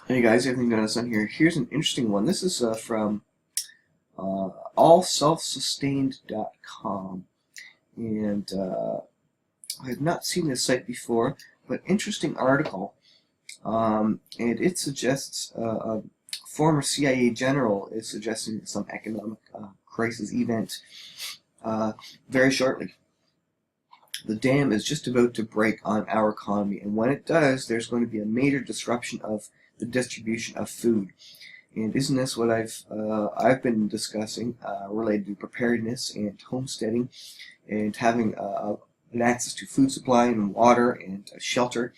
Hey guys, everything done is done here. Here's an interesting one. This is from allselfsustained.com, and I have not seen this site before, but interesting article. And it suggests a former CIA general is suggesting some economic crisis event very shortly. The dam is just about to break on our economy, and when it does, there's going to be a major disruption of the distribution of food. And isn't this what I've been discussing related to preparedness and homesteading and having an access to food supply and water and shelter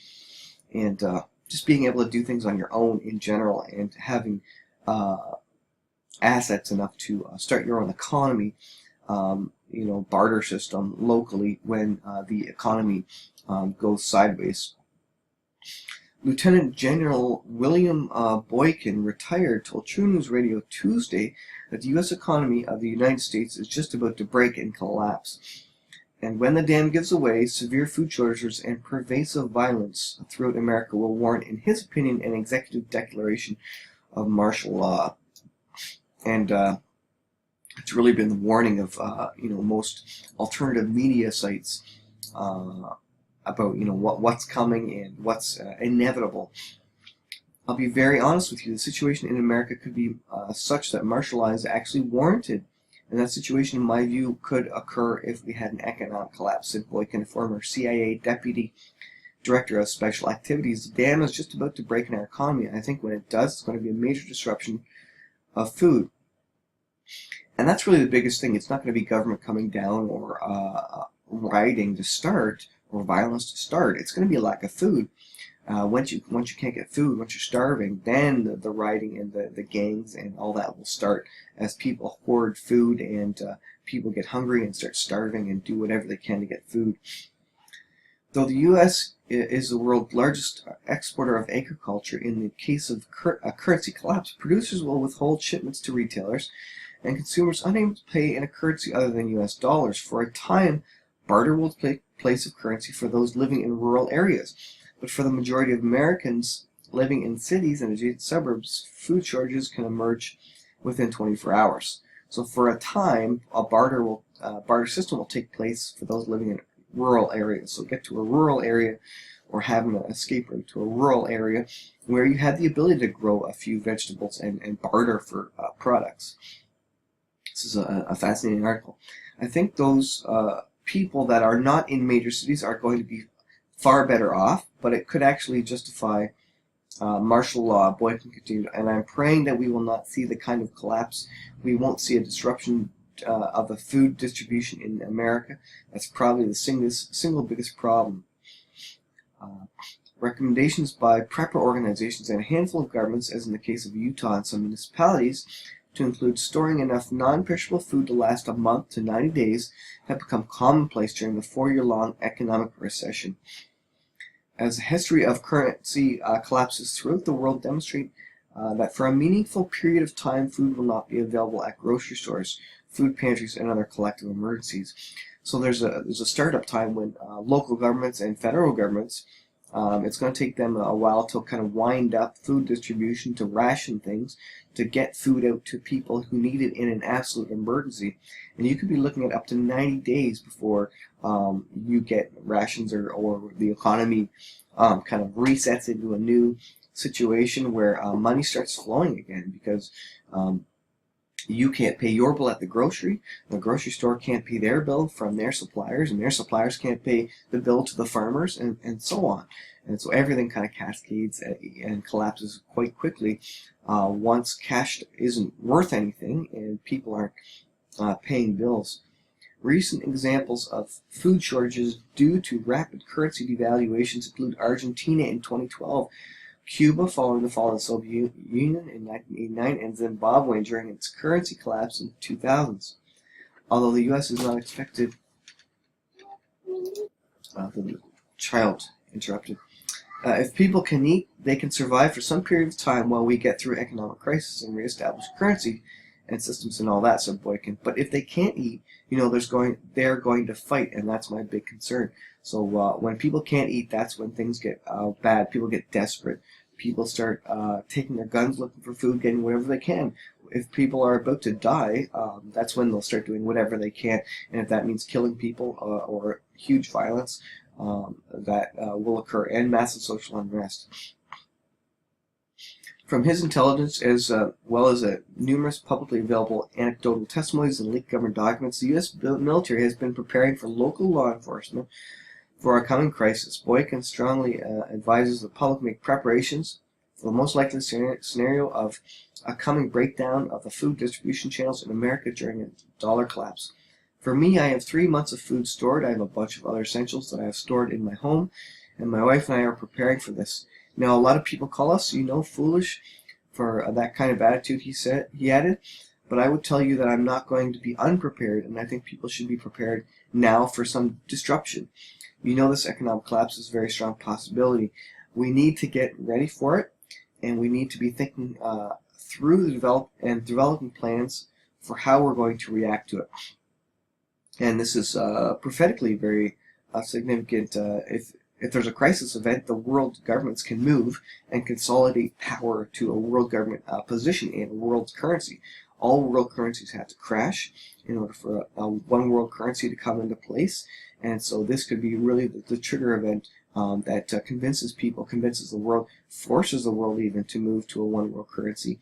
and just being able to do things on your own in general and having assets enough to start your own economy, barter system locally when the economy goes sideways. Lieutenant General William Boykin, retired, told True News Radio Tuesday that the U.S. economy of the United States is just about to break and collapse. And when the dam gives away, severe food shortages and pervasive violence throughout America will warrant, in his opinion, an executive declaration of martial law. And it's really been the warning of most alternative media sites about what's coming and what's inevitable. I'll be very honest with you. The situation in America could be such that martial law is actually warranted, and that situation, in my view, could occur if we had an economic collapse, said Boykin, a former CIA deputy director of special activities. The dam is just about to break in our economy. I think when it does, it's going to be a major disruption of food. And that's really the biggest thing. It's not going to be government coming down or rioting to start or violence to start. It's going to be a lack of food. Once you can't get food, once you're starving, then the rioting and the gangs and all that will start as people hoard food and people get hungry and start starving and do whatever they can to get food. Though the U.S. is the world's largest exporter of agriculture, in the case of a currency collapse, producers will withhold shipments to retailers and consumers unable to pay in a currency other than U.S. dollars. For a time, barter will take place of currency for those living in rural areas. But for the majority of Americans living in cities and adjacent suburbs, food shortages can emerge within 24 hours. So for a time, a barter system will take place for those living in rural areas. So get to a rural area or have an escape route to a rural area where you have the ability to grow a few vegetables and barter for products. This is a fascinating article. I think those people that are not in major cities are going to be far better off, but it could actually justify martial law. Boykin continued, and I'm praying that we will not see the kind of collapse. We won't see a disruption of the food distribution in America. That's probably the single biggest problem. Recommendations by prepper organizations and a handful of governments, as in the case of Utah and some municipalities, to include storing enough non-perishable food to last a month to 90 days, have become commonplace during the 4-year-long economic recession. As the history of currency collapses throughout the world demonstrate that for a meaningful period of time, food will not be available at grocery stores, food pantries, and other collective emergencies. So there's a startup time when local governments and federal governments, it's going to take them a while to kind of wind up food distribution, to ration things, to get food out to people who need it in an absolute emergency. And you could be looking at up to 90 days before you get rations or the economy kind of resets into a new situation where money starts flowing again, because you can't pay your bill at the grocery store can't pay their bill from their suppliers, and their suppliers can't pay the bill to the farmers, and so on. And so everything kind of cascades and collapses quite quickly once cash isn't worth anything and people aren't paying bills. Recent examples of food shortages due to rapid currency devaluations include Argentina in 2012, Cuba following the fall of the Soviet Union in 1989, and Zimbabwe during its currency collapse in the 2000s. Although the U.S. is not expected, the child interrupted. If people can eat, they can survive for some period of time while we get through economic crisis and reestablish currency and systems and all that, said Boykin. But if they can't eat, they're going to fight, and that's my big concern. So when people can't eat, that's when things get bad. People get desperate people start taking their guns, looking for food, getting whatever they can. If people are about to die, that's when they'll start doing whatever they can. And if that means killing people or huge violence, that will occur, and massive social unrest. From his intelligence, as well as numerous publicly available anecdotal testimonies and leaked government documents, the U.S. military has been preparing for local law enforcement for a coming crisis. Boykin strongly advises the public make preparations for the most likely scenario of a coming breakdown of the food distribution channels in America during a dollar collapse. For me, I have 3 months of food stored. I have a bunch of other essentials that I have stored in my home, and my wife and I are preparing for this. Now, a lot of people call us, foolish for that kind of attitude, he added, but I would tell you that I'm not going to be unprepared, and I think people should be prepared now for some disruption. This economic collapse is a very strong possibility. We need to get ready for it, and we need to be thinking through developing plans for how we're going to react to it. And this is prophetically very significant. If there's a crisis event, the world governments can move and consolidate power to a world government position in a world currency. All world currencies have to crash in order for a one world currency to come into place. And so this could be really the trigger event that convinces people, convinces the world, forces the world even to move to a one world currency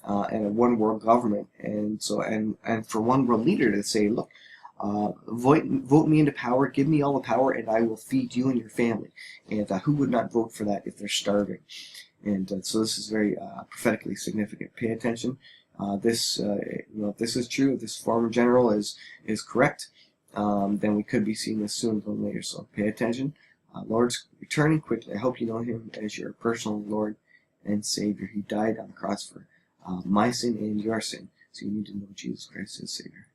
and a one world government. And so, and for one world leader to say, look, vote me into power, give me all the power, and I will feed you and your family. And who would not vote for that if they're starving? And so this is very prophetically significant. Pay attention. If this is true, if this former general is correct, then we could be seeing this sooner than later. So pay attention. Lord's returning quickly. I hope you know him as your personal Lord and Savior. He died on the cross for my sin and your sin. So you need to know Jesus Christ as Savior.